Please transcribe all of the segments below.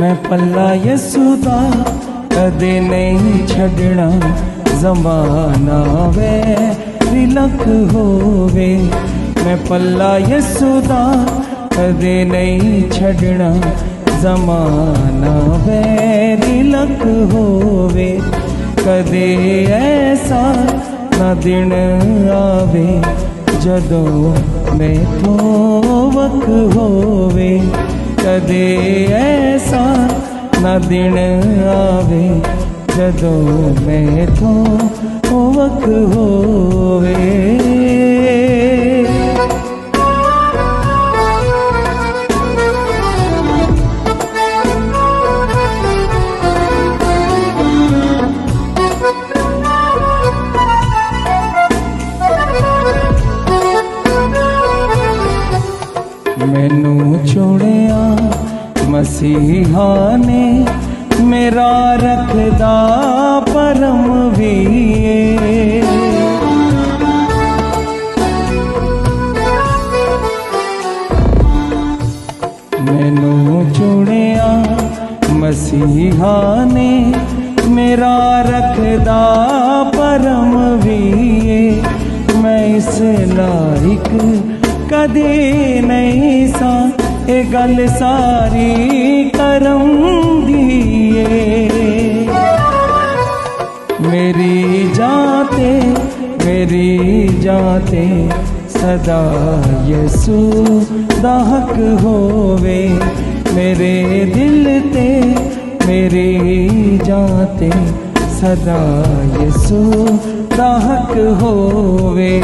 मैं पल्ला यसू दा कदे नहीं छड़ना, ज़माना वैरी लक होवे। मैं पल्ला यसू दा कदे नहीं छड़ना, ज़माना वैरी लक होवे। कदे ऐसा ना दिन आवे जदों मैथों वक होवे। कदे ऐसा ना दिन आवे जदों मैथों वक होवे। मैनू चुनिया मसीहा ने, मेरा रखदा परम भी। मैनू चुनिया मसीहा ने, मेरा रखदा परम भी। मैं इस लाइक कदे नहीं सा, ए गल सारी करम दिए। मेरी जाते सदा यसू दा हक होवे। मेरे दिल ते मेरी जाते सदा यसू दा हक होवे।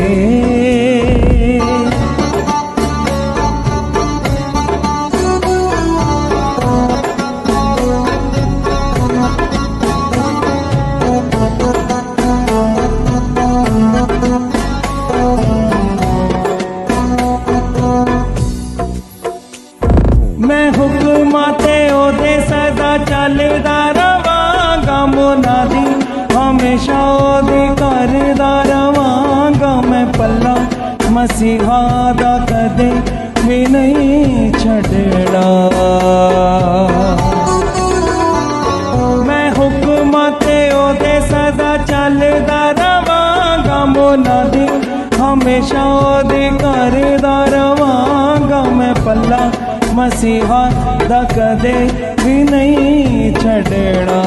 मैं हुक्मां ते ओदे सदा चलदा रवांगा, मुनादी हमेशा ओदे करदा रवांगा। मैं पल्ला मसीहा दा कदे भी नहीं छड़ना। मैं हुक्मां ते ओदे सदा चलदा रवांगा, मुनादी हमेशा ओदे करदा रवांगा। मैं पल्ला मसीहा दा कदे भी नहीं छड़ना।